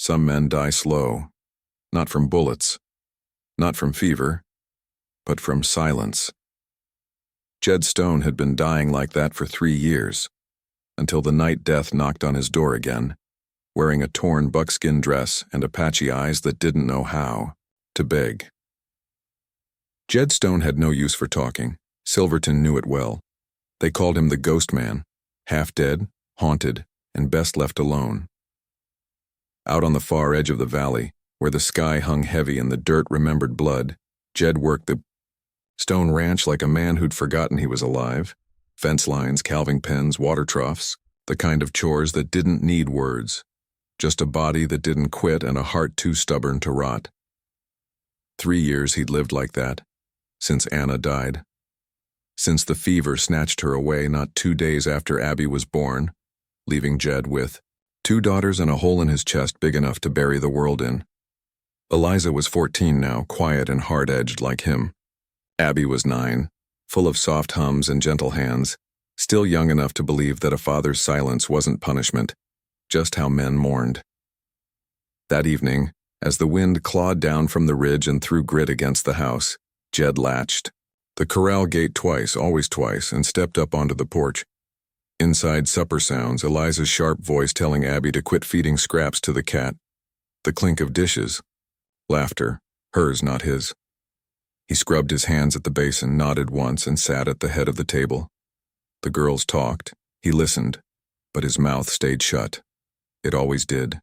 Some men die slow, not from bullets, not from fever, but from silence. Jed Stone had been dying like that for 3 years, until the night death knocked on his door again, wearing a torn buckskin dress and Apache eyes that didn't know how to beg. Jed Stone had no use for talking. Silverton knew it well. They called him the Ghost Man, half dead, haunted, and best left alone. Out on the far edge of the valley, where the sky hung heavy in the dirt-remembered blood, Jed worked the Stone Ranch like a man who'd forgotten he was alive. Fence lines, calving pens, water troughs, the kind of chores that didn't need words. Just a body that didn't quit and a heart too stubborn to rot. 3 years he'd lived like that, since Anna died. Since the fever snatched her away not 2 days after Abby was born, leaving Jed with 2 daughters and a hole in his chest big enough to bury the world in. Eliza was 14 now, quiet and hard-edged like him. Abby was 9, full of soft hums and gentle hands, still young enough to believe that a father's silence wasn't punishment, just how men mourned. That evening, as the wind clawed down from the ridge and threw grit against the house, Jed latched the corral gate twice, always twice, and stepped up onto the porch. Inside supper sounds, Eliza's sharp voice telling Abby to quit feeding scraps to the cat. The clink of dishes. Laughter, hers, not his. He scrubbed his hands at the basin, nodded once, and sat at the head of the table. The girls talked. He listened, but his mouth stayed shut. It always did.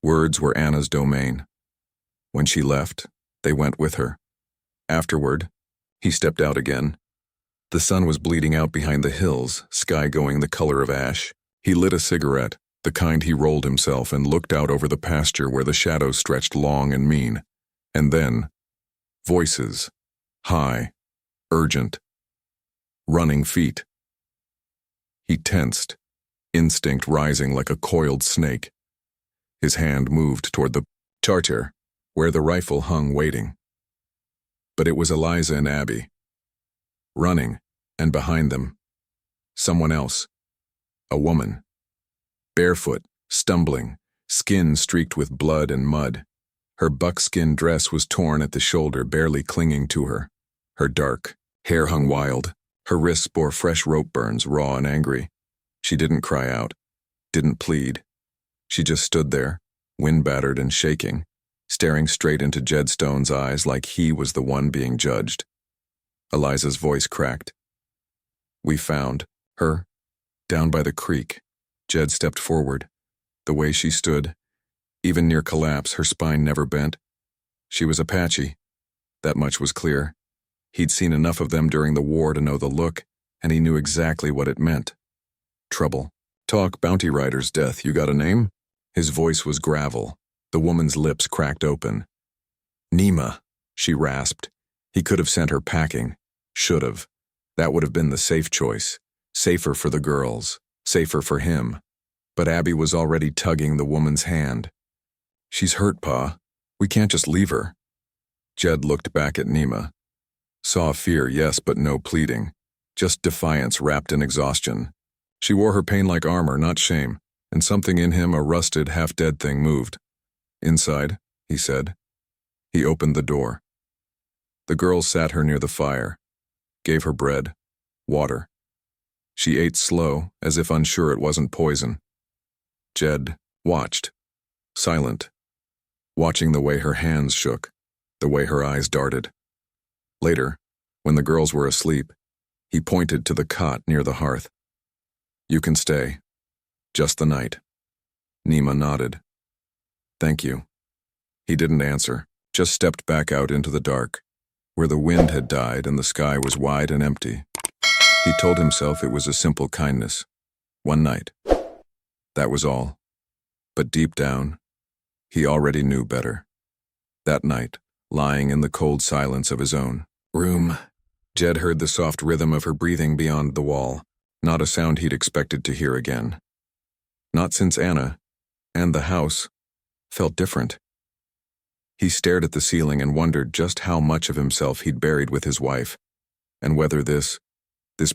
Words were Anna's domain. When she left, they went with her. Afterward, he stepped out again. The sun was bleeding out behind the hills, sky going the color of ash. He lit a cigarette, the kind he rolled himself, and looked out over the pasture where the shadows stretched long and mean. And then, voices, high, urgent, running feet. He tensed, instinct rising like a coiled snake. His hand moved toward the charger, where the rifle hung waiting. But it was Eliza and Abby. Running, and behind them, someone else, a woman. Barefoot, stumbling, skin streaked with blood and mud. Her buckskin dress was torn at the shoulder, barely clinging to her. Her dark hair hung wild. Her wrists bore fresh rope burns, raw and angry. She didn't cry out, didn't plead. She just stood there, wind-battered and shaking, staring straight into Jed Stone's eyes like he was the one being judged. Eliza's voice cracked. "We found her down by the creek." Jed stepped forward. The way she stood, even near collapse, her spine never bent. She was Apache. That much was clear. He'd seen enough of them during the war to know the look, and he knew exactly what it meant. Trouble. "Talk bounty rider's death. You got a name?" His voice was gravel. The woman's lips cracked open. "Nima," she rasped. He could have sent her packing. Should have. That would have been the safe choice. Safer for the girls. Safer for him. But Abby was already tugging the woman's hand. "She's hurt, Pa. We can't just leave her." Jed looked back at Nima. Saw fear, yes, but no pleading. Just defiance wrapped in exhaustion. She wore her pain like armor, not shame, and something in him, a rusted, half-dead thing, moved. "Inside," he said. He opened the door. The girls sat her near the fire, gave her bread, water. She ate slow, as if unsure it wasn't poison. Jed watched, silent, watching the way her hands shook, the way her eyes darted. Later, when the girls were asleep, he pointed to the cot near the hearth. "You can stay. Just the night." Nima nodded. "Thank you." He didn't answer, just stepped back out into the dark, where the wind had died and the sky was wide and empty. He told himself it was a simple kindness. One night. That was all. But deep down, he already knew better. That night, lying in the cold silence of his own room, Jed heard the soft rhythm of her breathing beyond the wall, not a sound he'd expected to hear again. Not since Anna, and the house, felt different. He stared at the ceiling and wondered just how much of himself he'd buried with his wife, and whether this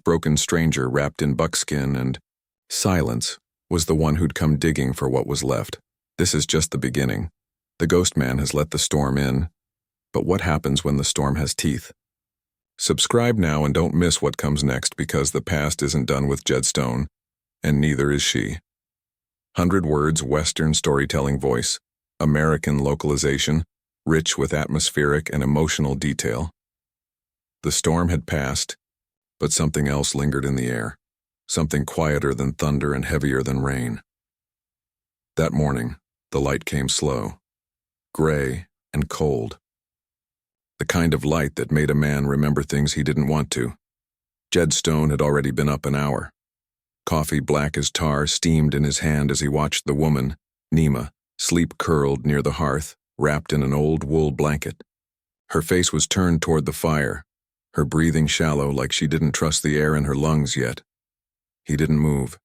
broken stranger wrapped in buckskin and silence was the one who'd come digging for what was left. This is just the beginning. The Ghost Man has let the storm in. But what happens when the storm has teeth? Subscribe now and don't miss what comes next, because the past isn't done with Jed Stone, and neither is she. 100 words, Western storytelling voice, American localization, rich with atmospheric and emotional detail. The storm had passed, but something else lingered in the air, something quieter than thunder and heavier than rain. That morning, the light came slow, gray and cold. The kind of light that made a man remember things he didn't want to. Jed Stone had already been up an hour. Coffee black as tar steamed in his hand as he watched the woman, Nima, sleep curled near the hearth, wrapped in an old wool blanket. Her face was turned toward the fire, her breathing shallow, like she didn't trust the air in her lungs yet. He didn't move,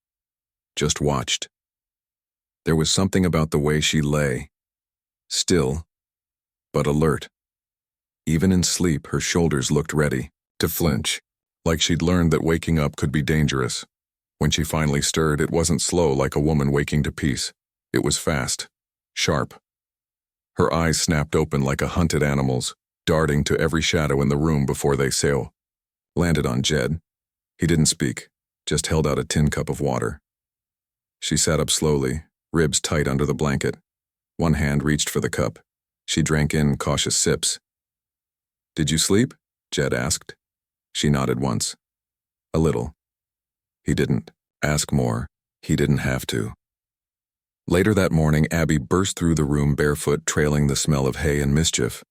just watched. There was something about the way she lay, still, but alert. Even in sleep, her shoulders looked ready to flinch, like she'd learned that waking up could be dangerous. When she finally stirred, it wasn't slow like a woman waking to peace. It was fast, sharp. Her eyes snapped open like a hunted animal's, darting to every shadow in the room before they landed on Jed. He didn't speak, just held out a tin cup of water. She sat up slowly, ribs tight under the blanket. One hand reached for the cup. She drank in cautious sips. "Did you sleep?" Jed asked. She nodded once. "A little." He didn't ask more. He didn't have to. Later that morning, Abby burst through the room barefoot, trailing the smell of hay and mischief.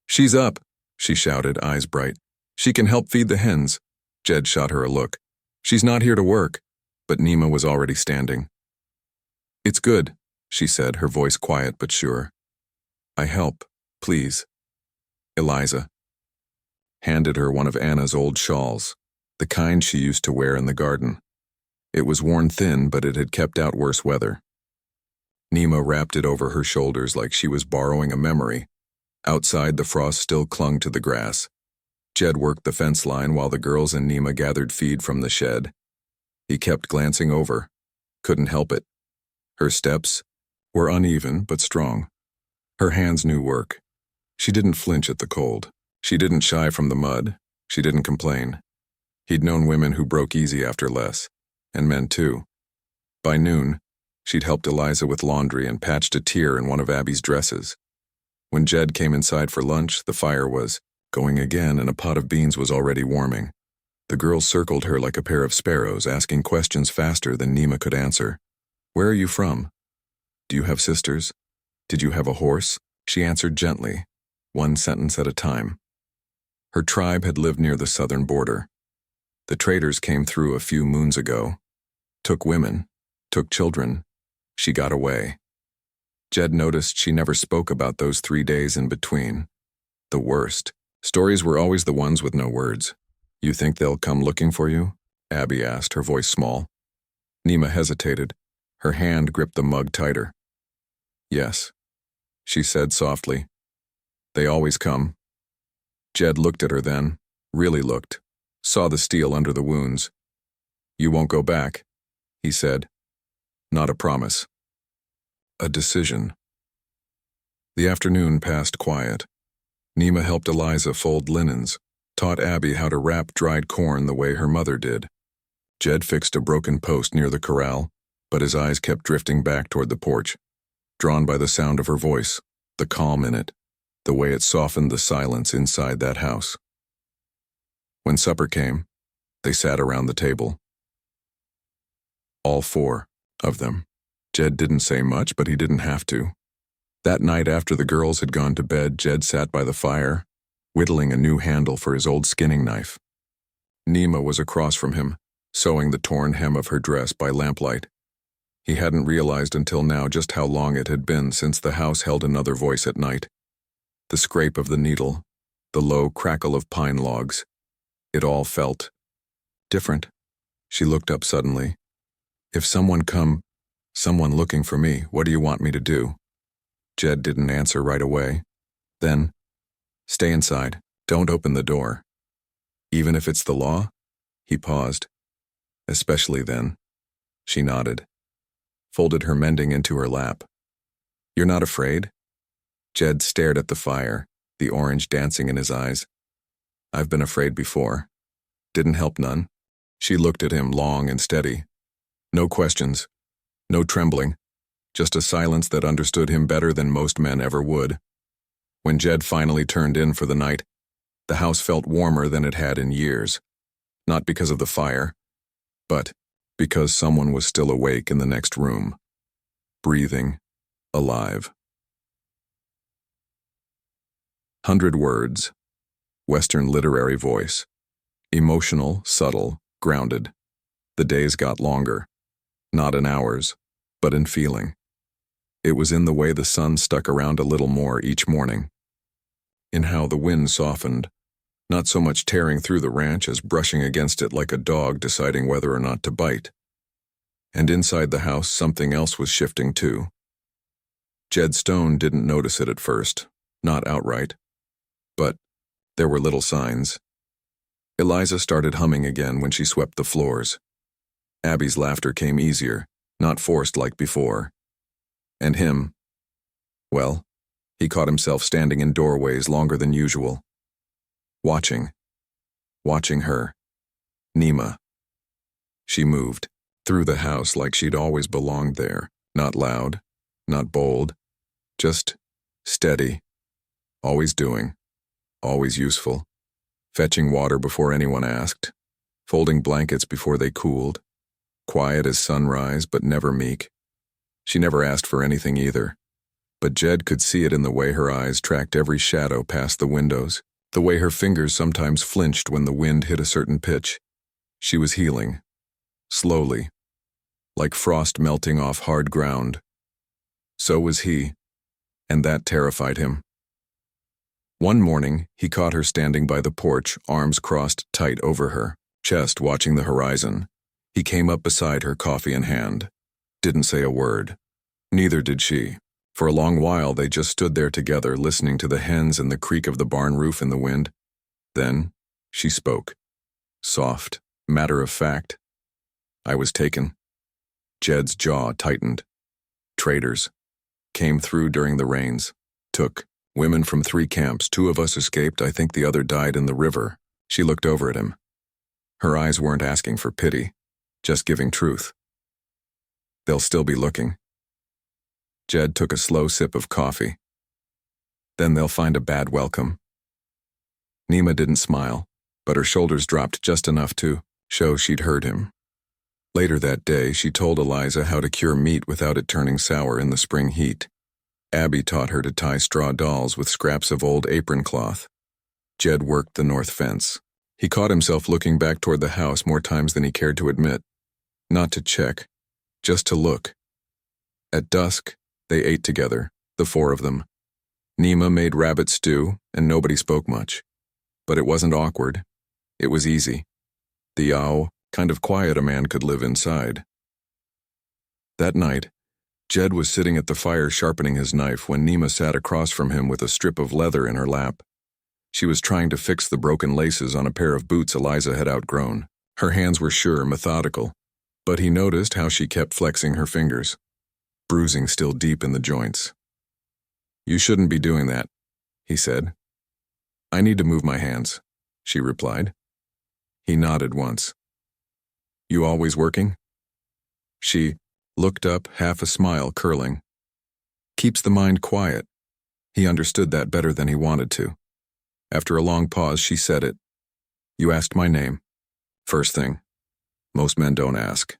"She's up," she shouted, eyes bright. "She can help feed the hens." Jed shot her a look. "She's not here to work." But Nima was already standing. "It's good," she said, her voice quiet but sure. "I help, please." Eliza handed her one of Anna's old shawls, the kind she used to wear in the garden. It was worn thin, but it had kept out worse weather. Nima wrapped it over her shoulders like she was borrowing a memory. Outside, the frost still clung to the grass. Jed worked the fence line while the girls and Nima gathered feed from the shed. He kept glancing over. Couldn't help it. Her steps were uneven but strong. Her hands knew work. She didn't flinch at the cold. She didn't shy from the mud. She didn't complain. He'd known women who broke easy after less, and men too. By noon, she'd helped Eliza with laundry and patched a tear in one of Abby's dresses. When Jed came inside for lunch, the fire was going again and a pot of beans was already warming. The girls circled her like a pair of sparrows, asking questions faster than Nima could answer. "Where are you from? Do you have sisters? Did you have a horse?" She answered gently, one sentence at a time. Her tribe had lived near the southern border. The traders came through a few moons ago. Took women, took children. She got away. Jed noticed she never spoke about those 3 days in between. The worst. Stories were always the ones with no words. "You think they'll come looking for you?" Abby asked, her voice small. Nima hesitated. Her hand gripped the mug tighter. "Yes," she said softly. "They always come." Jed looked at her then, really looked, saw the steel under the wounds. "You won't go back," he said. "Not a promise. A decision." The afternoon passed quiet. Nima helped Eliza fold linens, taught Abby how to wrap dried corn the way her mother did. Jed fixed a broken post near the corral, but his eyes kept drifting back toward the porch, drawn by the sound of her voice, the calm in it, the way it softened the silence inside that house. When supper came, they sat around the table. All 4 of them. Jed didn't say much, but he didn't have to. That night after the girls had gone to bed, Jed sat by the fire, whittling a new handle for his old skinning knife. Nima was across from him, sewing the torn hem of her dress by lamplight. He hadn't realized until now just how long it had been since the house held another voice at night. The scrape of the needle, the low crackle of pine logs. It all felt different. She looked up suddenly. "If someone looking for me, what do you want me to do?" Jed didn't answer right away. Then, "Stay inside. Don't open the door." "Even if it's the law?" He paused. "Especially then." She nodded, folded her mending into her lap. You're not afraid? Jed stared at the fire, the orange dancing in his eyes. I've been afraid before. Didn't help none. She looked at him long and steady. No questions, no trembling, just a silence that understood him better than most men ever would. When Jed finally turned in for the night, the house felt warmer than it had in years. Not because of the fire, but because someone was still awake in the next room, breathing, alive. 100 words, Western literary voice. Emotional, subtle, grounded. The days got longer, not in hours, but in feeling. It was in the way the sun stuck around a little more each morning. In how the wind softened, not so much tearing through the ranch as brushing against it like a dog deciding whether or not to bite. And inside the house, something else was shifting too. Jed Stone didn't notice it at first, not outright. But there were little signs. Eliza started humming again when she swept the floors. Abby's laughter came easier, not forced like before. And him, well, he caught himself standing in doorways longer than usual. Watching her. Nima. She moved through the house like she'd always belonged there, not loud, not bold, just steady, always doing, always useful, fetching water before anyone asked, folding blankets before they cooled, quiet as sunrise but never meek. She never asked for anything either, but Jed could see it in the way her eyes tracked every shadow past the windows, the way her fingers sometimes flinched when the wind hit a certain pitch. She was healing, slowly, like frost melting off hard ground. So was he, and that terrified him. One morning, he caught her standing by the porch, arms crossed tight over her, chest watching the horizon. He came up beside her, coffee in hand. Didn't say a word. Neither did she. For a long while, they just stood there together, listening to the hens and the creak of the barn roof in the wind. Then, she spoke. Soft, matter of fact. I was taken. Jed's jaw tightened. Traitors. Came through during the rains. Took women from 3 camps. 2 of us escaped. I think the other died in the river. She looked over at him. Her eyes weren't asking for pity, just giving truth. They'll still be looking. Jed took a slow sip of coffee. Then they'll find a bad welcome. Nima didn't smile, but her shoulders dropped just enough to show she'd heard him. Later that day, she told Eliza how to cure meat without it turning sour in the spring heat. Abby taught her to tie straw dolls with scraps of old apron cloth. Jed worked the north fence. He caught himself looking back toward the house more times than he cared to admit. Not to check, just to look. At dusk, they ate together, the 4 of them. Nima made rabbit stew, and nobody spoke much. But it wasn't awkward. It was easy. The kind of quiet a man could live inside. That night, Jed was sitting at the fire sharpening his knife when Nima sat across from him with a strip of leather in her lap. She was trying to fix the broken laces on a pair of boots Eliza had outgrown. Her hands were sure, methodical, but he noticed how she kept flexing her fingers, bruising still deep in the joints. You shouldn't be doing that, he said. I need to move my hands, she replied. He nodded once. You always working? She looked up, half a smile curling. Keeps the mind quiet. He understood that better than he wanted to. After a long pause, she said it. You asked my name. First thing. Most men don't ask.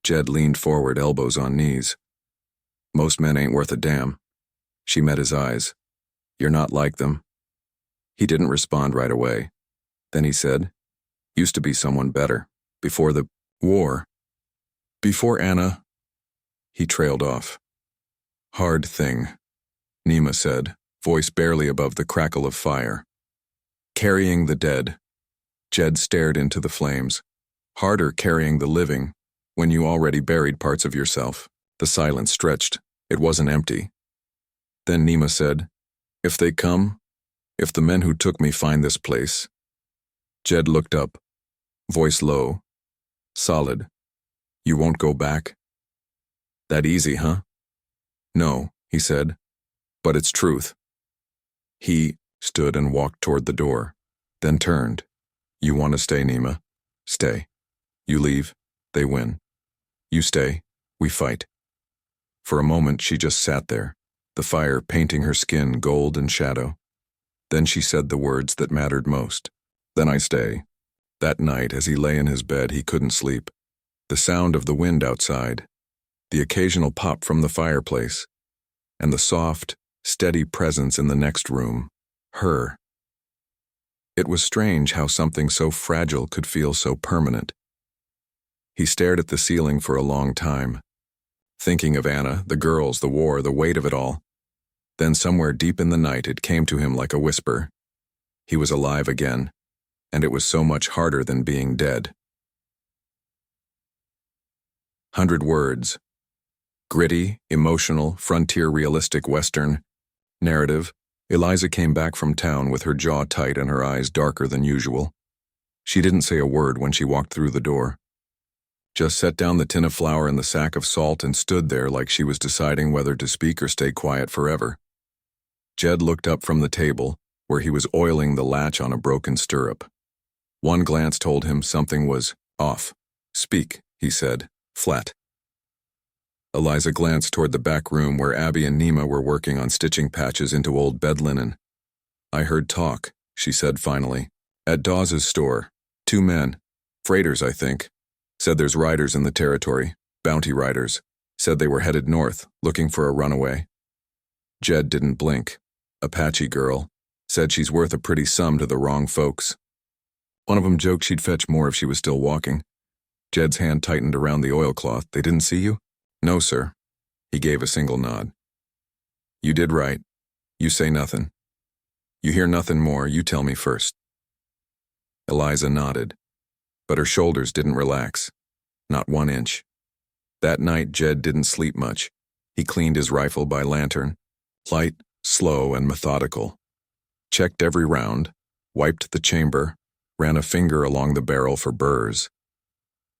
Jed leaned forward, elbows on knees. Most men ain't worth a damn. She met his eyes. You're not like them. He didn't respond right away. Then he said, used to be someone better. Before the war. Before Anna. He trailed off. Hard thing, Nima said, voice barely above the crackle of fire. Carrying the dead. Jed stared into the flames. Harder carrying the living, when you already buried parts of yourself. The silence stretched. It wasn't empty. Then Nima said, if they come, if the men who took me find this place. Jed looked up, voice low, solid. You won't go back? That easy, huh? No, he said, but it's truth. He stood and walked toward the door, then turned. You want to stay, Nima? Stay. You leave, they win. You stay, we fight. For a moment she just sat there, the fire painting her skin gold and shadow. Then she said the words that mattered most. Then I stay. That night, as he lay in his bed, he couldn't sleep. The sound of the wind outside, the occasional pop from the fireplace, and the soft, steady presence in the next room, her. It was strange how something so fragile could feel so permanent. He stared at the ceiling for a long time, thinking of Anna, the girls, the war, the weight of it all. Then somewhere deep in the night it came to him like a whisper. He was alive again, and it was so much harder than being dead. 100 words. Gritty, emotional, frontier realistic Western narrative. Eliza came back from town with her jaw tight and her eyes darker than usual. She didn't say a word when she walked through the door. Just set down the tin of flour and the sack of salt and stood there like she was deciding whether to speak or stay quiet forever. Jed looked up from the table, where he was oiling the latch on a broken stirrup. One glance told him something was off. Speak, he said, flat. Eliza glanced toward the back room where Abby and Nima were working on stitching patches into old bed linen. I heard talk, she said finally. At Dawes's store. 2 men. Freighters, I think. Said there's riders in the territory. Bounty riders. Said they were headed north, looking for a runaway. Jed didn't blink. Apache girl. Said she's worth a pretty sum to the wrong folks. One of them joked she'd fetch more if she was still walking. Jed's hand tightened around the oilcloth. They didn't see you? No, sir. He gave a single nod. You did right. You say nothing. You hear nothing more, you tell me first. Eliza nodded, but her shoulders didn't relax. Not 1 inch. That night, Jed didn't sleep much. He cleaned his rifle by lantern. Light, slow, and methodical. Checked every round, wiped the chamber, ran a finger along the barrel for burrs.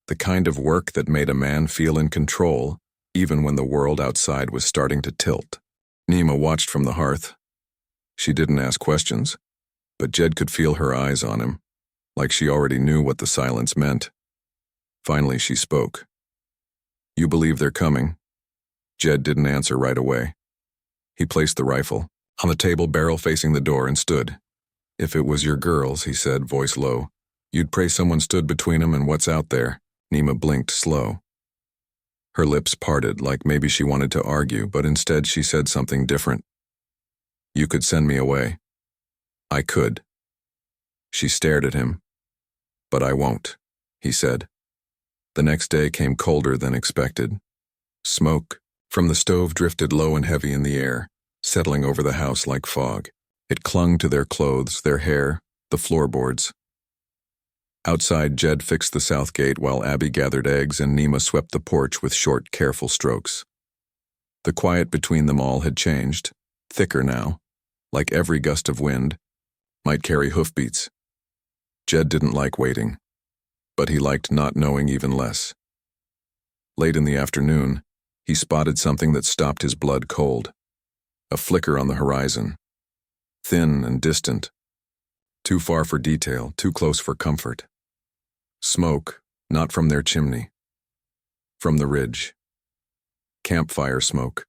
The kind of work that made a man feel in control, even when the world outside was starting to tilt. Nima watched from the hearth. She didn't ask questions, but Jed could feel her eyes on him, like she already knew what the silence meant. Finally, she spoke. You believe they're coming? Jed didn't answer right away. He placed the rifle on the table, barrel facing the door, and stood. If it was your girls, he said, voice low, you'd pray someone stood between them and what's out there. Nima blinked slow. Her lips parted like maybe she wanted to argue, but instead she said something different. You could send me away. I could. She stared at him. But I won't, he said. The next day came colder than expected. Smoke from the stove drifted low and heavy in the air, settling over the house like fog. It clung to their clothes, their hair, the floorboards. Outside, Jed fixed the south gate while Abby gathered eggs and Nima swept the porch with short, careful strokes. The quiet between them all had changed, thicker now, like every gust of wind, might carry hoofbeats. Jed didn't like waiting, but he liked not knowing even less. Late in the afternoon, he spotted something that stopped his blood cold. A flicker on the horizon. Thin and distant. Too far for detail, too close for comfort. Smoke, not from their chimney. From the ridge. Campfire smoke.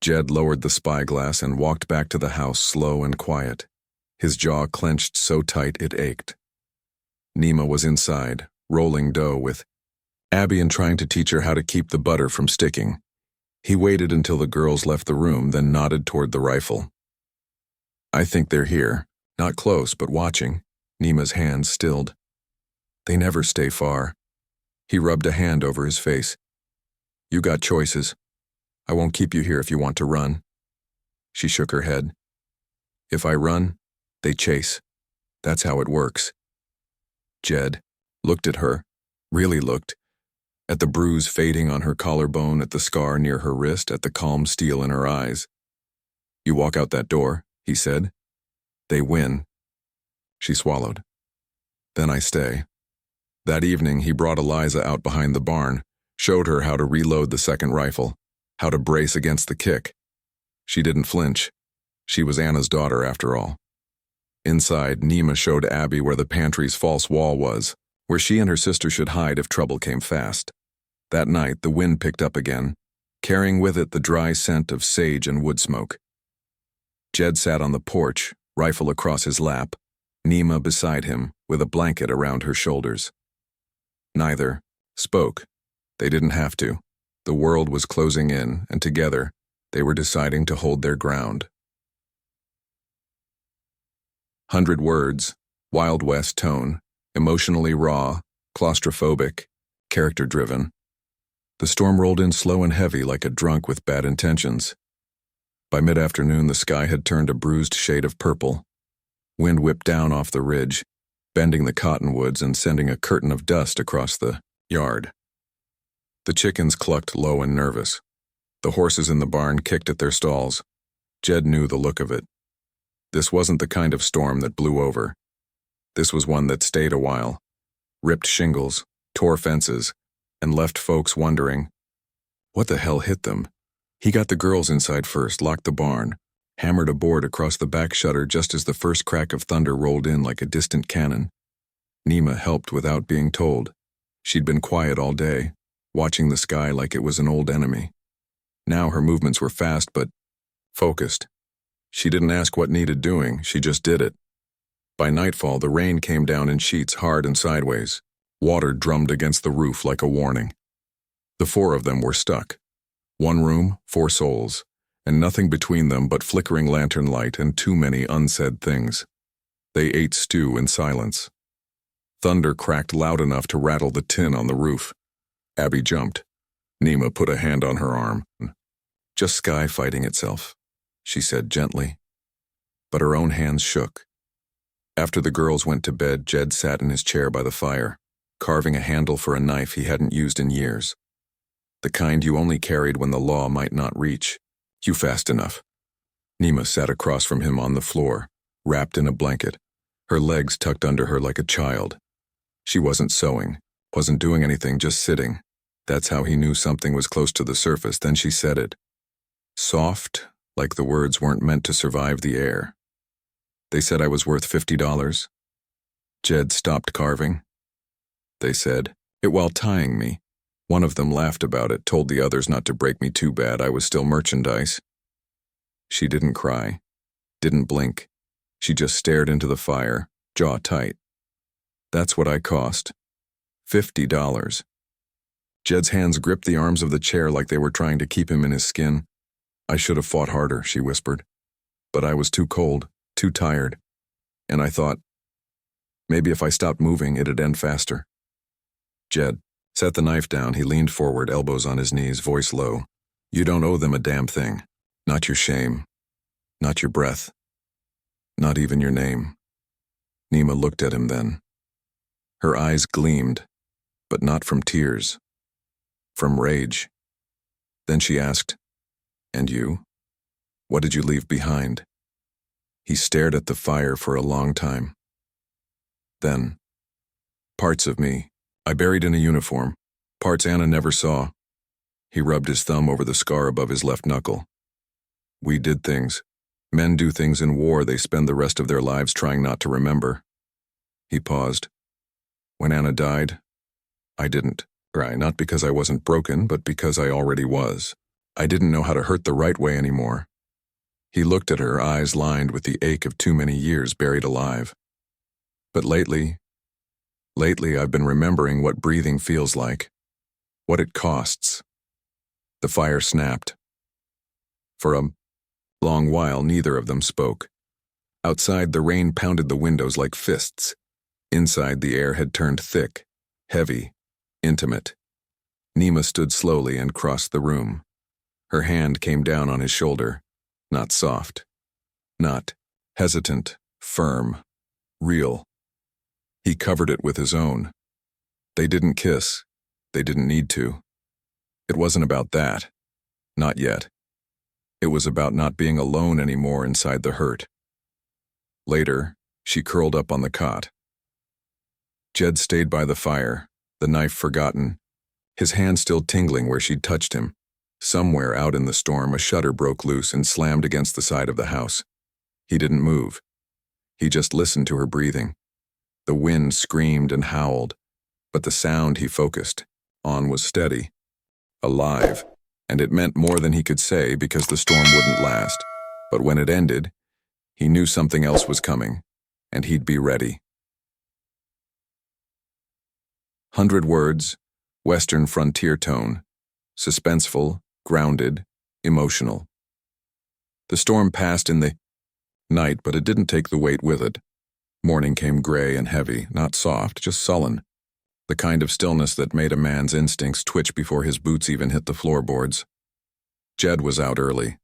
Jed lowered the spyglass and walked back to the house slow and quiet, his jaw clenched so tight it ached. Nima was inside, rolling dough with Abby and trying to teach her how to keep the butter from sticking. He waited until the girls left the room, then nodded toward the rifle. I think they're here, not close, but watching. Nima's hands stilled. They never stay far. He rubbed a hand over his face. You got choices. I won't keep you here if you want to run. She shook her head. If I run, they chase. That's how it works. Jed looked at her, really looked, at the bruise fading on her collarbone, at the scar near her wrist, at the calm steel in her eyes. You walk out that door, he said. They win. She swallowed. Then I stay. That evening, he brought Eliza out behind the barn, showed her how to reload the second rifle. how to brace against the kick. She didn't flinch. She was Anna's daughter, after all. Inside, Nima showed Abby where the pantry's false wall was, where she and her sister should hide if trouble came fast. That night, the wind picked up again, carrying with it the dry scent of sage and wood smoke. Jed sat on the porch, rifle across his lap, Nima beside him, with a blanket around her shoulders. Neither spoke. They didn't have to. The world was closing in, and together, they were deciding to hold their ground. 100 words, Wild West tone, emotionally raw, claustrophobic, character-driven. The storm rolled in slow and heavy like a drunk with bad intentions. By mid-afternoon, the sky had turned a bruised shade of purple. Wind whipped down off the ridge, bending the cottonwoods and sending a curtain of dust across the yard. The chickens clucked low and nervous. The horses in the barn kicked at their stalls. Jed knew the look of it. This wasn't the kind of storm that blew over. This was one that stayed a while, ripped shingles, tore fences, and left folks wondering, what the hell hit them? He got the girls inside first, locked the barn, hammered a board across the back shutter just as the first crack of thunder rolled in like a distant cannon. Nima helped without being told. She'd been quiet all day, watching the sky like it was an old enemy. Now her movements were fast but focused. She didn't ask what needed doing, she just did it. By nightfall, the rain came down in sheets hard and sideways. Water drummed against the roof like a warning. The four of them were stuck. One room, 4 souls, and nothing between them but flickering lantern light and too many unsaid things. They ate stew in silence. Thunder cracked loud enough to rattle the tin on the roof. Abby jumped. Nima put a hand on her arm. Just sky fighting itself, she said gently. But her own hands shook. After the girls went to bed, Jed sat in his chair by the fire, carving a handle for a knife he hadn't used in years. The kind you only carried when the law might not reach. You fast enough. Nima sat across from him on the floor, wrapped in a blanket, her legs tucked under her like a child. She wasn't sewing, wasn't doing anything, just sitting. That's how he knew something was close to the surface. Then she said it. Soft, like the words weren't meant to survive the air. They said I was worth $50. Jed stopped carving. They said it while tying me. One of them laughed about it, told the others not to break me too bad, I was still merchandise. She didn't cry, didn't blink. She just stared into the fire, jaw tight. That's what I cost. $50. Jed's hands gripped the arms of the chair like they were trying to keep him in his skin. I should have fought harder, she whispered. But I was too cold, too tired. And I thought, maybe if I stopped moving, it'd end faster. Jed set the knife down. He leaned forward, elbows on his knees, voice low. You don't owe them a damn thing. Not your shame. Not your breath. Not even your name. Nima looked at him then. Her eyes gleamed, but not from tears. From rage. Then she asked, and you? What did you leave behind? He stared at the fire for a long time. Then, parts of me, I buried in a uniform, parts Anna never saw. He rubbed his thumb over the scar above his left knuckle. We did things. Men do things in war they spend the rest of their lives trying not to remember. He paused. When Anna died, I didn't cry, not because I wasn't broken, but because I already was. I didn't know how to hurt the right way anymore. He looked at her, eyes lined with the ache of too many years buried alive. But lately I've been remembering what breathing feels like, what it costs. The fire snapped. For a long while, neither of them spoke. Outside, the rain pounded the windows like fists. Inside, the air had turned thick, heavy, intimate. Nima stood slowly and crossed the room. Her hand came down on his shoulder, not soft, not hesitant, firm, real. He covered it with his own. They didn't kiss. They didn't need to. It wasn't about that. Not yet. It was about not being alone anymore inside the hurt. Later, she curled up on the cot. Jed stayed by the fire, the knife forgotten, his hand still tingling where she'd touched him. Somewhere out in the storm, a shutter broke loose and slammed against the side of the house. He didn't move. He just listened to her breathing. The wind screamed and howled, but the sound he focused on was steady, alive, and it meant more than he could say because the storm wouldn't last. But when it ended, he knew something else was coming, and he'd be ready. 100 words, Western frontier tone, suspenseful, grounded, emotional. The storm passed in the night, but it didn't take the weight with it. Morning came gray and heavy, not soft, just sullen. The kind of stillness that made a man's instincts twitch before his boots even hit the floorboards. Jed was out early.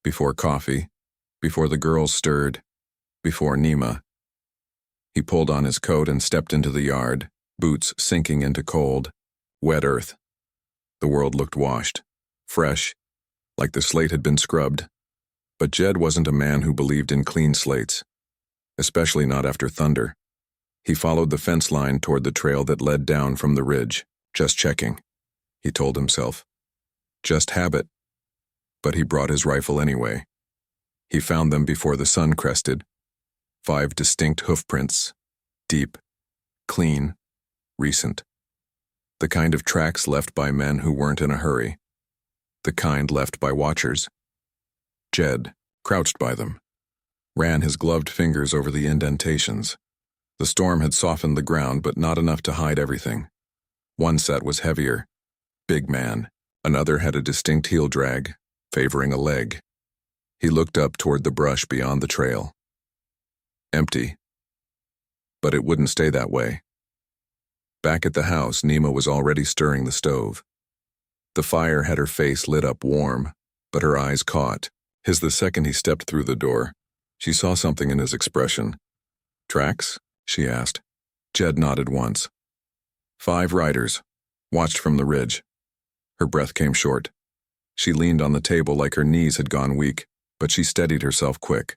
Before coffee, before the girls stirred, before Nima. He pulled on his coat and stepped into the yard, boots sinking into cold, wet earth. The world looked washed, fresh, like the slate had been scrubbed. But Jed wasn't a man who believed in clean slates, especially not after thunder. He followed the fence line toward the trail that led down from the ridge. Just checking, he told himself. Just habit. But he brought his rifle anyway. He found them before the sun crested. 5 distinct hoofprints, deep, clean, recent. The kind of tracks left by men who weren't in a hurry. The kind left by watchers. Jed, crouched by them, ran his gloved fingers over the indentations. The storm had softened the ground, but not enough to hide everything. One set was heavier, big man. Another had a distinct heel drag, favoring a leg. He looked up toward the brush beyond the trail. Empty. But it wouldn't stay that way. Back at the house, Nima was already stirring the stove. The fire had her face lit up warm, but her eyes caught his the second he stepped through the door. She saw something in his expression. Tracks? She asked. Jed nodded once. 5 riders, watched from the ridge. Her breath came short. She leaned on the table like her knees had gone weak, but she steadied herself quick.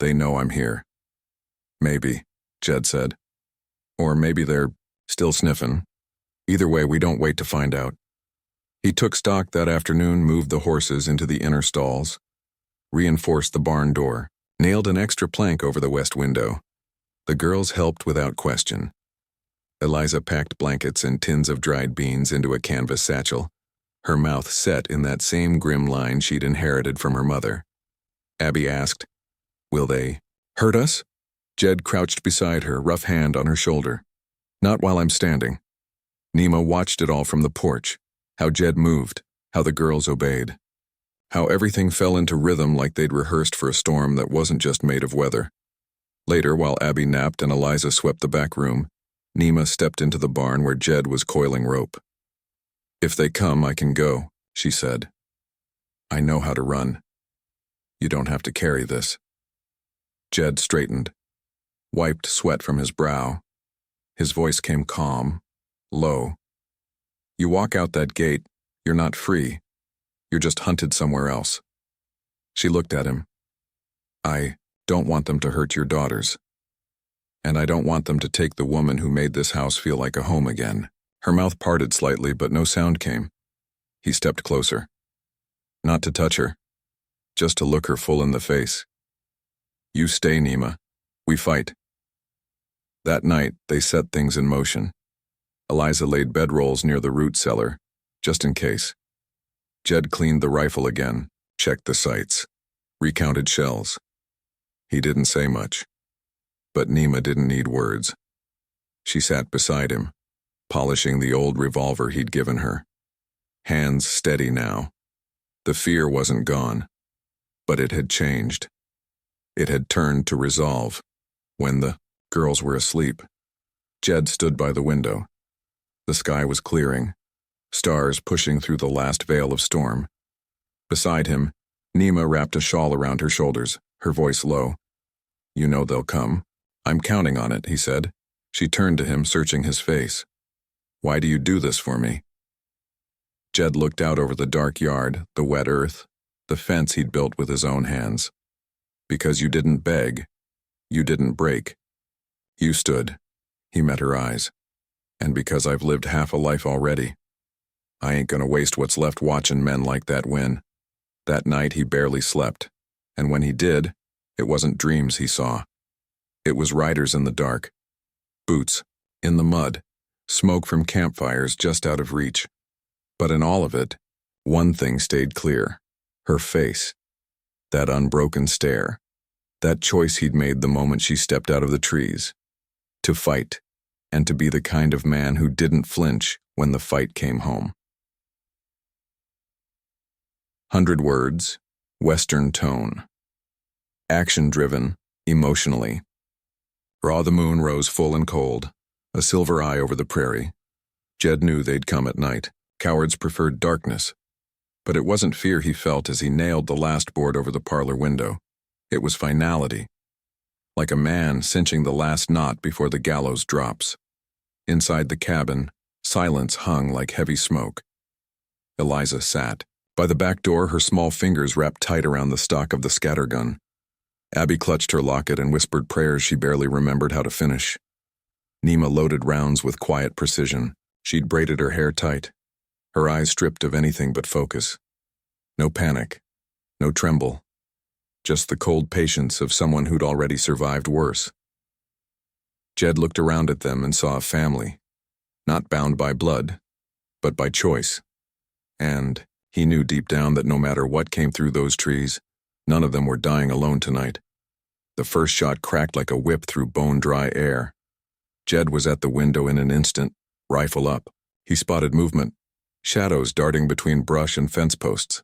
They know I'm here. Maybe, Jed said. Or maybe they're still sniffing. Either way, we don't wait to find out. He took stock that afternoon, moved the horses into the inner stalls, reinforced the barn door, nailed an extra plank over the west window. The girls helped without question. Eliza packed blankets and tins of dried beans into a canvas satchel, her mouth set in that same grim line she'd inherited from her mother. Abby asked, "Will they hurt us?" Jed crouched beside her, rough hand on her shoulder. "Not while I'm standing." Nima watched it all from the porch, how Jed moved, how the girls obeyed, how everything fell into rhythm like they'd rehearsed for a storm that wasn't just made of weather. Later, while Abby napped and Eliza swept the back room, Nima stepped into the barn where Jed was coiling rope. "If they come, I can go," she said. "I know how to run. You don't have to carry this." Jed straightened, wiped sweat from his brow. His voice came calm, low. "You walk out that gate, you're not free. You're just hunted somewhere else." She looked at him. "I don't want them to hurt your daughters. And I don't want them to take the woman who made this house feel like a home again." Her mouth parted slightly, but no sound came. He stepped closer. Not to touch her, just to look her full in the face. "You stay, Nima. We fight." That night, they set things in motion. Eliza laid bedrolls near the root cellar, just in case. Jed cleaned the rifle again, checked the sights, recounted shells. He didn't say much, but Nima didn't need words. She sat beside him, polishing the old revolver he'd given her. Hands steady now. The fear wasn't gone, but it had changed. It had turned to resolve. When the girls were asleep, Jed stood by the window. The sky was clearing, stars pushing through the last veil of storm. Beside him, Nima wrapped a shawl around her shoulders, her voice low. "You know they'll come. I'm counting on it," he said. She turned to him, searching his face. "Why do you do this for me?" Jed looked out over the dark yard, the wet earth, the fence he'd built with his own hands. "Because you didn't beg. You didn't break. You stood." He met her eyes. "And because I've lived half a life already." I ain't gonna waste what's left watching men like that win. That night he barely slept, and when he did, it wasn't dreams he saw. It was riders in the dark. Boots, in the mud, smoke from campfires just out of reach. But in all of it, one thing stayed clear. Her face. That unbroken stare. That choice he'd made the moment she stepped out of the trees. To fight, and to be the kind of man who didn't flinch when the fight came home. 100 words, Western tone. Action-driven, emotionally. Raw the moon rose full and cold, a silver eye over the prairie. Jed knew they'd come at night. Cowards preferred darkness. But it wasn't fear he felt as he nailed the last board over the parlor window. It was finality. Like a man cinching the last knot before the gallows drops. Inside the cabin, silence hung like heavy smoke. Eliza sat. By the back door, her small fingers wrapped tight around the stock of the scattergun. Abby clutched her locket and whispered prayers she barely remembered how to finish. Nima loaded rounds with quiet precision. She'd braided her hair tight, her eyes stripped of anything but focus. No panic, no tremble, just the cold patience of someone who'd already survived worse. Jed looked around at them and saw a family, not bound by blood, but by choice. And he knew deep down that no matter what came through those trees, none of them were dying alone tonight. The first shot cracked like a whip through bone-dry air. Jed was at the window in an instant, rifle up. He spotted movement, shadows darting between brush and fence posts.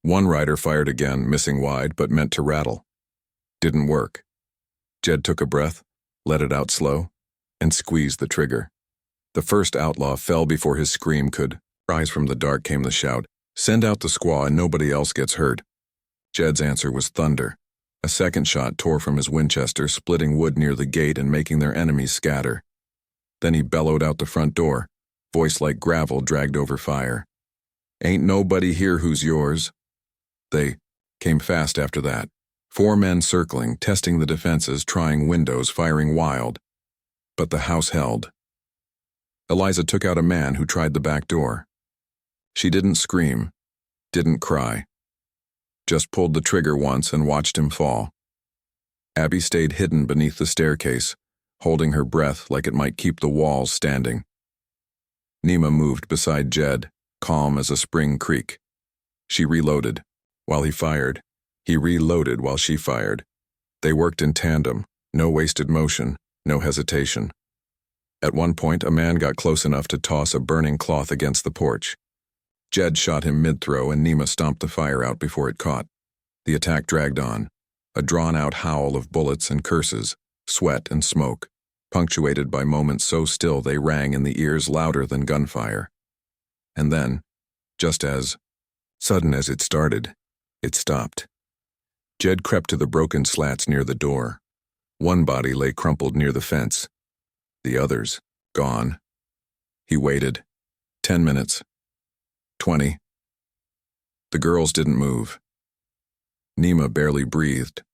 One rider fired again, missing wide, but meant to rattle. Didn't work. Jed took a breath, let it out slow, and squeezed the trigger. The first outlaw fell before his scream could rise. From the dark came the shout, "Send out the squaw and nobody else gets hurt." Jed's answer was thunder. A second shot tore from his Winchester, splitting wood near the gate and making their enemies scatter. Then he bellowed out the front door, voice like gravel dragged over fire. "Ain't nobody here who's yours." They came fast after that. 4 men circling, testing the defenses, trying windows, firing wild. But the house held. Eliza took out a man who tried the back door. She didn't scream, didn't cry. Just pulled the trigger once and watched him fall. Abby stayed hidden beneath the staircase, holding her breath like it might keep the walls standing. Nima moved beside Jed, calm as a spring creek. She reloaded. While he fired, he reloaded while she fired. They worked in tandem, no wasted motion, no hesitation. At one point, a man got close enough to toss a burning cloth against the porch. Jed shot him mid-throw and Nima stomped the fire out before it caught. The attack dragged on, a drawn-out howl of bullets and curses, sweat and smoke, punctuated by moments so still they rang in the ears louder than gunfire. And then, just as sudden as it started, it stopped. Jed crept to the broken slats near the door. One body lay crumpled near the fence. The others, gone. He waited. 10 minutes. 20. The girls didn't move. Nima barely breathed.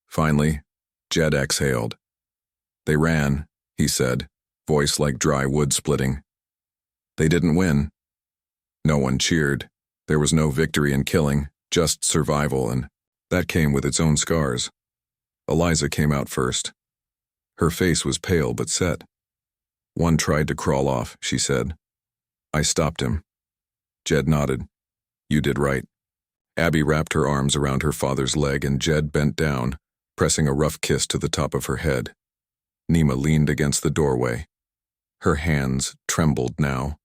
Finally, Jed exhaled. "They ran," he said, voice like dry wood splitting. "They didn't win." No one cheered. There was no victory in killing, just survival, and that came with its own scars. Eliza came out first. Her face was pale but set. "One tried to crawl off," she said. "I stopped him." Jed nodded. "You did right." Abby wrapped her arms around her father's leg and Jed bent down, pressing a rough kiss to the top of her head. Nima leaned against the doorway. Her hands trembled now,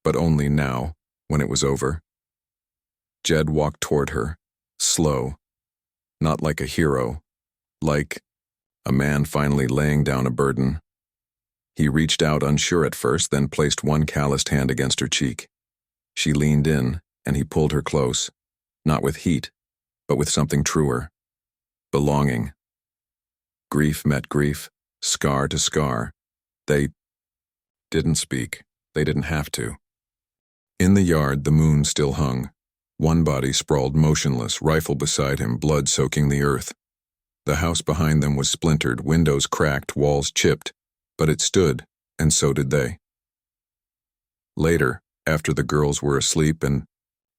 but only now, when it was over. Jed walked toward her, slow, not like a hero, like a man finally laying down a burden. He reached out unsure at first, then placed one calloused hand against her cheek. She leaned in, and he pulled her close, not with heat, but with something truer. Belonging. Grief met grief, scar to scar. They didn't speak. They didn't have to. In the yard, the moon still hung. One body sprawled motionless, rifle beside him, blood soaking the earth. The house behind them was splintered, windows cracked, walls chipped, but it stood, and so did they. Later, After the girls were asleep and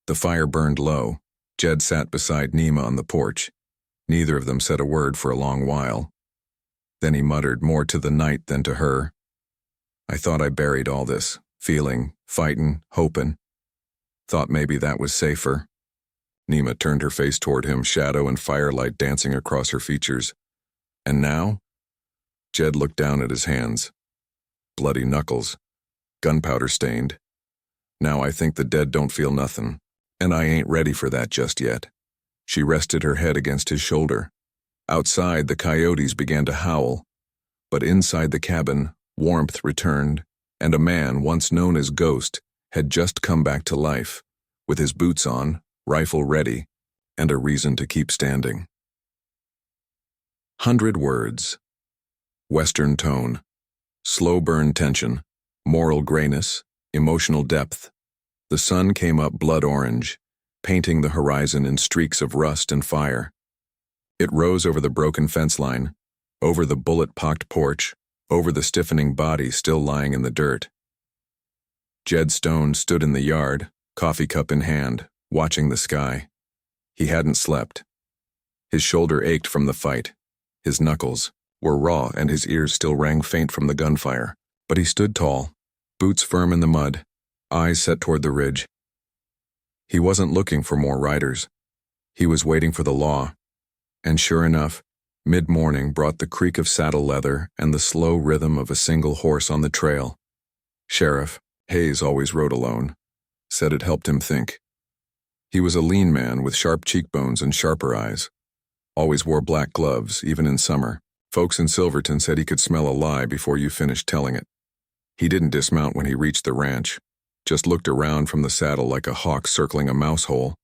the fire burned low, Jed sat beside Nima on the porch. Neither of them said a word for a long while. Then he muttered, more to the night than to her, "I thought I buried all this, feeling, fightin', hopin'. Thought maybe that was safer." Nima turned her face toward him, shadow and firelight dancing across her features. "And now?" Jed looked down at his hands. Bloody knuckles, gunpowder stained. "Now I think the dead don't feel nothin', and I ain't ready for that just yet." She rested her head against his shoulder. Outside, the coyotes began to howl, but inside the cabin, warmth returned, and a man once known as Ghost had just come back to life, with his boots on, rifle ready, and a reason to keep standing. 100 words. Western tone. Slow burn tension. Moral grayness. Emotional depth. The sun came up blood orange, painting the horizon in streaks of rust and fire. It rose over the broken fence line, over the bullet-pocked porch, over the stiffening body still lying in the dirt. Jed Stone stood in the yard, coffee cup in hand, watching the sky. He hadn't slept. His shoulder ached from the fight. His knuckles were raw and his ears still rang faint from the gunfire. But he stood tall, boots firm in the mud, eyes set toward the ridge. He wasn't looking for more riders. He was waiting for the law. And sure enough, mid-morning brought the creak of saddle leather and the slow rhythm of a single horse on the trail. Sheriff, Hayes always rode alone, said it helped him think. He was a lean man with sharp cheekbones and sharper eyes. Always wore black gloves, even in summer. Folks in Silverton said he could smell a lie before you finished telling it. He didn't dismount when he reached the ranch, just looked around from the saddle like a hawk circling a mouse hole.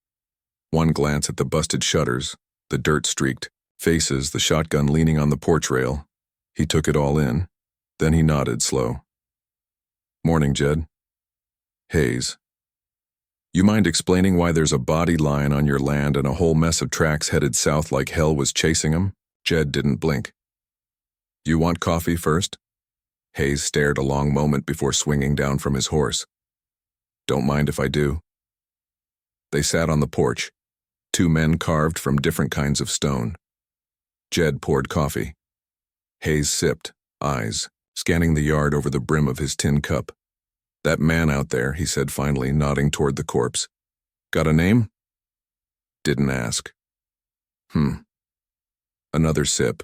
One glance at the busted shutters, the dirt-streaked faces, the shotgun leaning on the porch rail. He took it all in. Then he nodded slow. "Morning, Jed." "Hayes. You mind explaining why there's a body lying on your land and a whole mess of tracks headed south like hell was chasing him?" Jed didn't blink. "You want coffee first?" Hayes stared a long moment before swinging down from his horse. "Don't mind if I do." They sat on the porch, two men carved from different kinds of stone. Jed poured coffee. Hayes sipped, eyes scanning the yard over the brim of his tin cup. "That man out there," he said finally, nodding toward the corpse. "Got a name?" "Didn't ask." Another sip.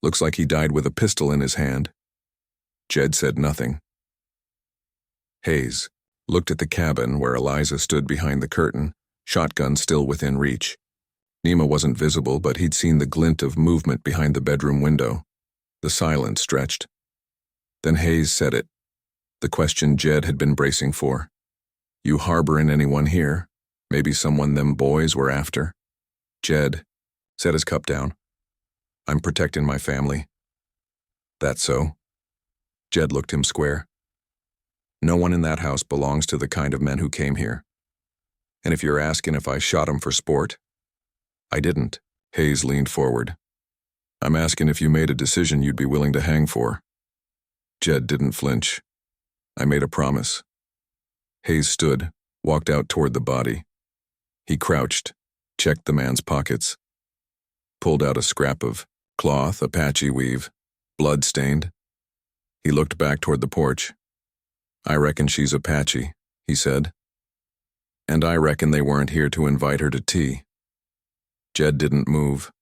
"Looks like he died with a pistol in his hand." Jed said nothing. Hayes looked at the cabin where Eliza stood behind the curtain, shotgun still within reach. Nima wasn't visible, but he'd seen the glint of movement behind the bedroom window. The silence stretched. Then Hayes said it, the question Jed had been bracing for. "You harboring anyone here? Maybe someone them boys were after?" Jed set his cup down. "I'm protecting my family." "That so?" Jed looked him square. "No one in that house belongs to the kind of men who came here. And if you're asking if I shot him for sport, I didn't." Hayes leaned forward. "I'm asking if you made a decision you'd be willing to hang for." Jed didn't flinch. "I made a promise." Hayes stood, walked out toward the body. He crouched, checked the man's pockets, pulled out a scrap of cloth, Apache weave, blood-stained. He looked back toward the porch. "I reckon she's Apache," he said. "And I reckon they weren't here to invite her to tea." Jed didn't move.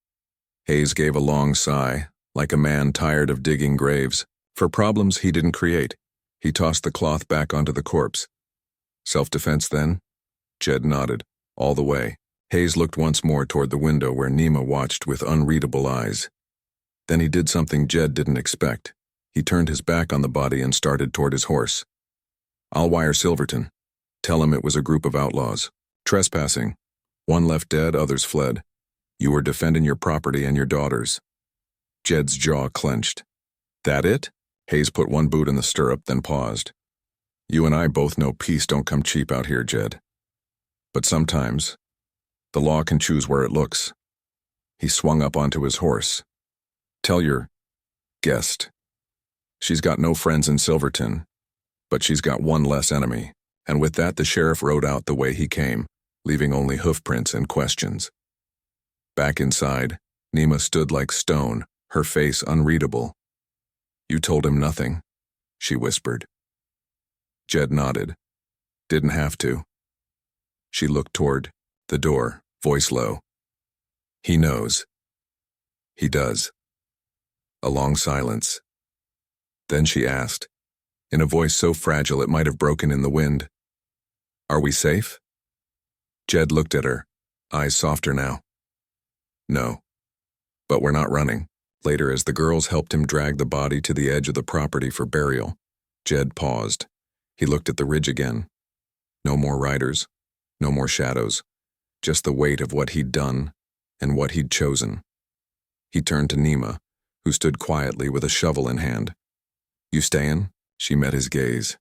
Hayes gave a long sigh, like a man tired of digging graves. For problems he didn't create, he tossed the cloth back onto the corpse. "Self-defense then?" Jed nodded, all the way. Hayes looked once more toward the window where Nima watched with unreadable eyes. Then he did something Jed didn't expect. He turned his back on the body and started toward his horse. "I'll wire Silverton. Tell him it was a group of outlaws. Trespassing. One left dead, others fled. You were defending your property and your daughters." Jed's jaw clenched. "That it?" Hayes put one boot in the stirrup, then paused. "You and I both know peace don't come cheap out here, Jed. But sometimes, the law can choose where it looks." He swung up onto his horse. "Tell your guest. She's got no friends in Silverton, but she's got one less enemy." And with that, the sheriff rode out the way he came, leaving only hoofprints and questions. Back inside, Nima stood like stone, her face unreadable. "You told him nothing," she whispered. Jed nodded. "Didn't have to." She looked toward the door, voice low. "He knows." "He does." A long silence. Then she asked, in a voice so fragile it might have broken in the wind, "Are we safe?" Jed looked at her, eyes softer now. "No. But we're not running." Later, as the girls helped him drag the body to the edge of the property for burial, Jed paused. He looked at the ridge again. No more riders, no more shadows, just the weight of what he'd done and what he'd chosen. He turned to Nima, who stood quietly with a shovel in hand. "You stayin'?" She met his gaze.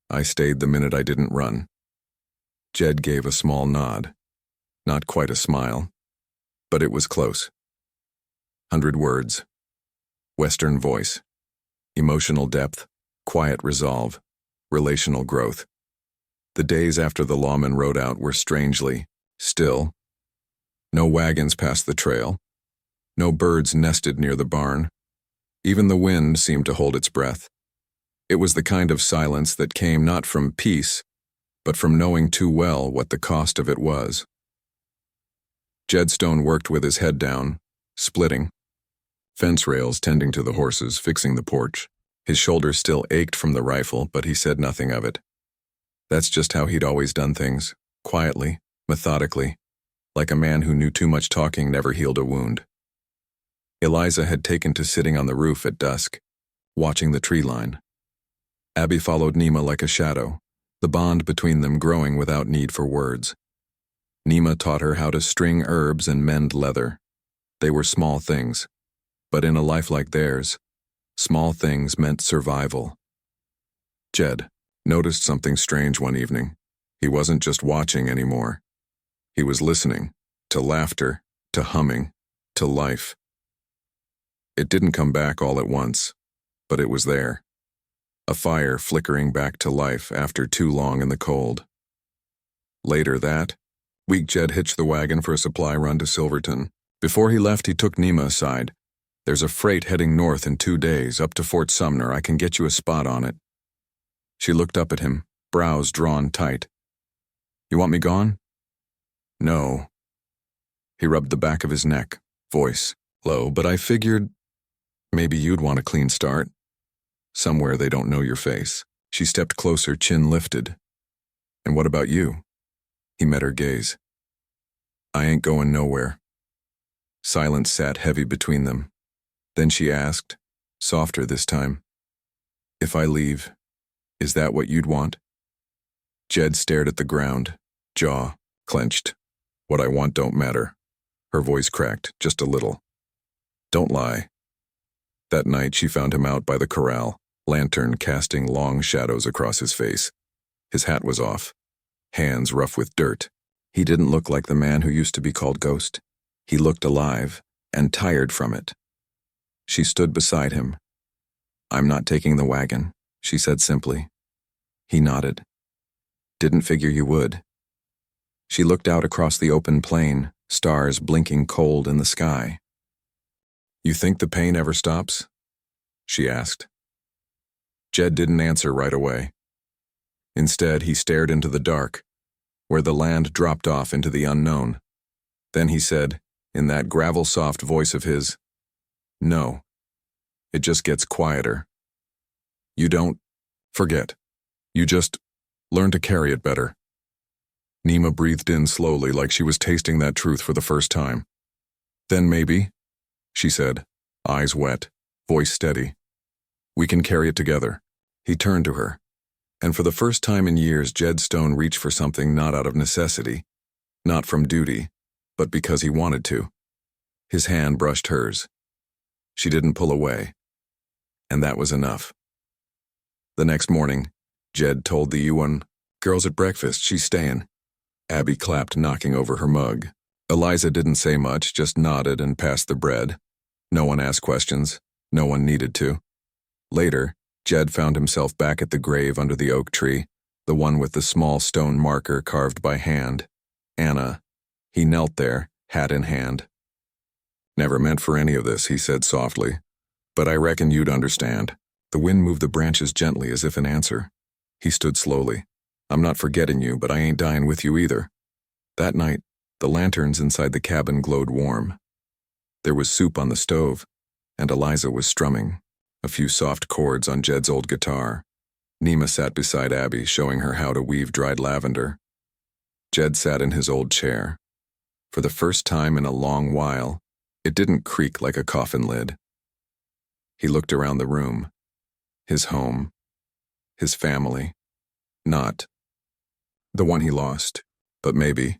"I stayed the minute I didn't run." Jed gave a small nod. Not quite a smile, but it was close. 100 words. Western voice. Emotional depth, quiet resolve, relational growth. The days after the lawman rode out were strangely still. No wagons passed the trail. No birds nested near the barn. Even the wind seemed to hold its breath. It was the kind of silence that came not from peace, but from knowing too well what the cost of it was. Jed Stone worked with his head down, splitting. Fence rails tending to the horses, fixing the porch. His shoulders still ached from the rifle, but he said nothing of it. That's just how he'd always done things, quietly, methodically, like a man who knew too much talking never healed a wound. Eliza had taken to sitting on the roof at dusk, watching the tree line. Abby followed Nima like a shadow, the bond between them growing without need for words. Nima taught her how to string herbs and mend leather. They were small things, but in a life like theirs, small things meant survival. Jed noticed something strange one evening. He wasn't just watching anymore. He was listening, to laughter, to humming, to life. It didn't come back all at once, but it was there. A fire flickering back to life after too long in the cold. Later that week, Jed hitched the wagon for a supply run to Silverton. Before he left, he took Nima aside. "There's a freight heading north in 2 days, up to Fort Sumner. I can get you a spot on it." She looked up at him, brows drawn tight. "You want me gone?" "No." He rubbed the back of his neck, voice low, "But I figured maybe you'd want a clean start. Somewhere they don't know your face." She stepped closer, chin lifted. "And what about you?" He met her gaze. "I ain't going nowhere." Silence sat heavy between them. Then she asked, softer this time, "If I leave, is that what you'd want?" Jed stared at the ground, jaw clenched. "What I want don't matter." Her voice cracked, just a little. "Don't lie." That night she found him out by the corral, lantern casting long shadows across his face. His hat was off, hands rough with dirt. He didn't look like the man who used to be called Ghost. He looked alive, and tired from it. She stood beside him. "I'm not taking the wagon," she said simply. He nodded. "Didn't figure you would." She looked out across the open plain, stars blinking cold in the sky. "You think the pain ever stops?" she asked. Jed didn't answer right away. Instead, he stared into the dark, where the land dropped off into the unknown. Then he said, in that gravel-soft voice of his, "No. It just gets quieter. You don't forget. You just learn to carry it better." Nima breathed in slowly, like she was tasting that truth for the first time. "Then maybe," she said, eyes wet, voice steady, "we can carry it together." He turned to her, and for the first time in years, Jed Stone reached for something not out of necessity, not from duty, but because he wanted to. His hand brushed hers. She didn't pull away, and that was enough. The next morning, Jed told the U1 girls at breakfast she's staying. Abby clapped, knocking over her mug. Eliza didn't say much, just nodded and passed the bread. No one asked questions. No one needed to. Later, Jed found himself back at the grave under the oak tree, the one with the small stone marker carved by hand. Anna. He knelt there, hat in hand. "Never meant for any of this," he said softly. "But I reckon you'd understand." The wind moved the branches gently as if in answer. He stood slowly. "I'm not forgetting you, but I ain't dying with you either." That night, the lanterns inside the cabin glowed warm. There was soup on the stove, and Eliza was strumming a few soft chords on Jed's old guitar. Nima sat beside Abby, showing her how to weave dried lavender. Jed sat in his old chair. For the first time in a long while, it didn't creak like a coffin lid. He looked around the room. His home. His family. Not the one he lost, but maybe,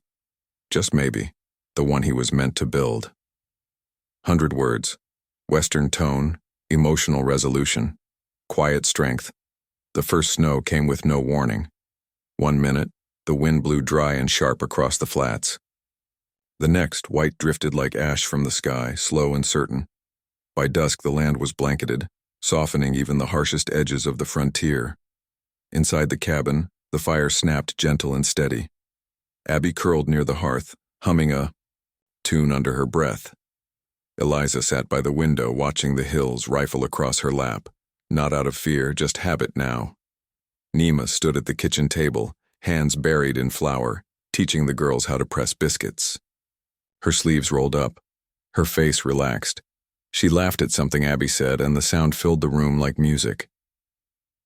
just maybe, the one he was meant to build. 100 words. Western tone. Emotional resolution. Quiet strength. The first snow came with no warning. 1 minute, the wind blew dry and sharp across the flats. The next, white drifted like ash from the sky, slow and certain. By dusk, the land was blanketed, softening even the harshest edges of the frontier. Inside the cabin, the fire snapped gentle and steady. Abby curled near the hearth, humming a tune under her breath. Eliza sat by the window, watching the hills rifle across her lap, not out of fear, just habit now. Nima stood at the kitchen table, hands buried in flour, teaching the girls how to press biscuits. Her sleeves rolled up, her face relaxed. She laughed at something Abby said, and the sound filled the room like music.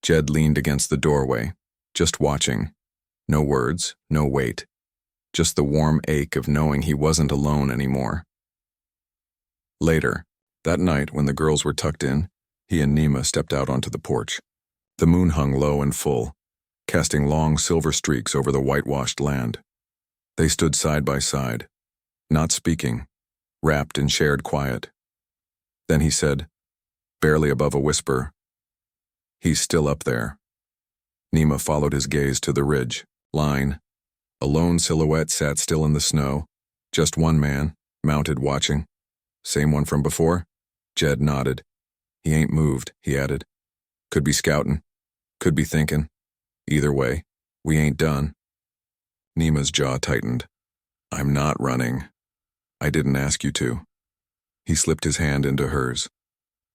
Jed leaned against the doorway, just watching. No words, no weight. Just the warm ache of knowing he wasn't alone anymore. Later, that night when the girls were tucked in, he and Nima stepped out onto the porch. The moon hung low and full, casting long silver streaks over the whitewashed land. They stood side by side, not speaking, wrapped in shared quiet. Then he said, barely above a whisper, "He's still up there." Nima followed his gaze to the ridge, line. A lone silhouette sat still in the snow, just one man, mounted watching. "Same one from before?" Jed nodded. "He ain't moved," he added. "Could be scouting. Could be thinking. Either way, we ain't done." Nima's jaw tightened. "I'm not running. I didn't ask you to." He slipped his hand into hers.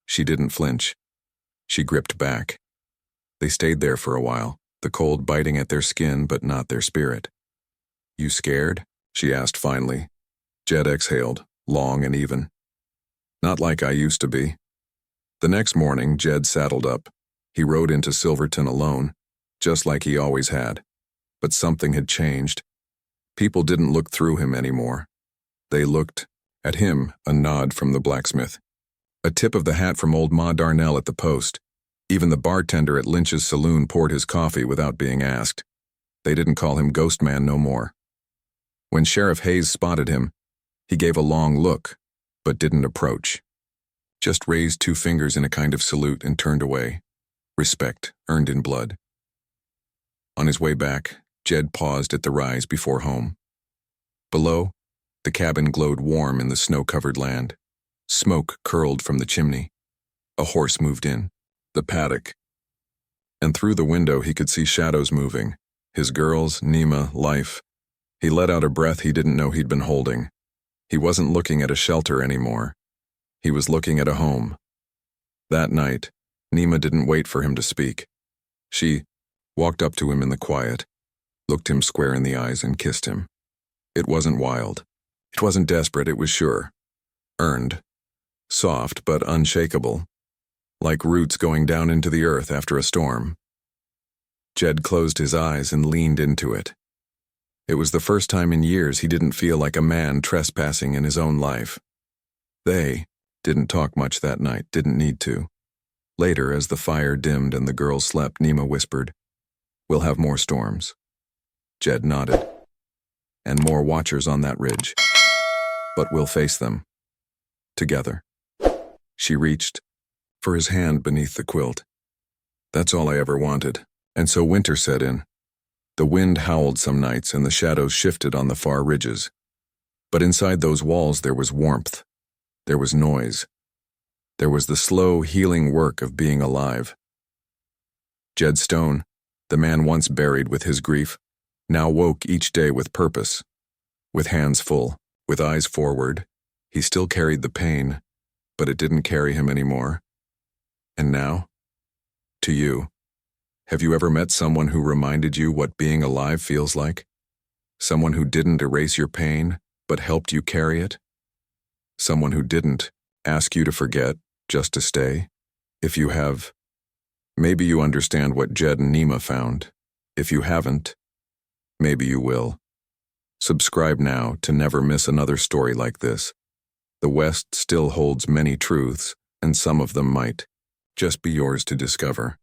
She didn't flinch. She gripped back. They stayed there for a while, the cold biting at their skin but not their spirit. "You scared?" she asked finally. Jed exhaled, long and even. "Not like I used to be." The next morning, Jed saddled up. He rode into Silverton alone, just like he always had. But something had changed. People didn't look through him anymore. They looked at him, a nod from the blacksmith. A tip of the hat from old Ma Darnell at the post. Even the bartender at Lynch's saloon poured his coffee without being asked. They didn't call him Ghost Man no more. When Sheriff Hayes spotted him, he gave a long look, but didn't approach. Just raised 2 fingers in a kind of salute and turned away. Respect, earned in blood. On his way back, Jed paused at the rise before home. Below, the cabin glowed warm in the snow-covered land. Smoke curled from the chimney. A horse moved in, the paddock. And through the window he could see shadows moving. His girls, Nima, life. He let out a breath he didn't know he'd been holding. He wasn't looking at a shelter anymore. He was looking at a home. That night, Nima didn't wait for him to speak. She walked up to him in the quiet, looked him square in the eyes and kissed him. It wasn't wild. It wasn't desperate, it was sure. Earned. Soft but unshakable. Like roots going down into the earth after a storm. Jed closed his eyes and leaned into it. It was the first time in years he didn't feel like a man trespassing in his own life. They didn't talk much that night, didn't need to. Later, as the fire dimmed and the girls slept, Nima whispered, "We'll have more storms." Jed nodded. "And more watchers on that ridge. But we'll face them. Together." She reached for his hand beneath the quilt. "That's all I ever wanted." And so winter set in. The wind howled some nights and the shadows shifted on the far ridges. But inside those walls there was warmth. There was noise. There was the slow, healing work of being alive. Jed Stone, The man once buried with his grief, now woke each day with purpose. With hands full, with eyes forward, he still carried the pain, but it didn't carry him anymore. And now? To you. Have you ever met someone who reminded you what being alive feels like? Someone who didn't erase your pain, but helped you carry it? Someone who didn't ask you to forget, just to stay? If you have, maybe you understand what Jed and Nima found. If you haven't, maybe you will. Subscribe now to never miss another story like this. The West still holds many truths, and some of them might just be yours to discover.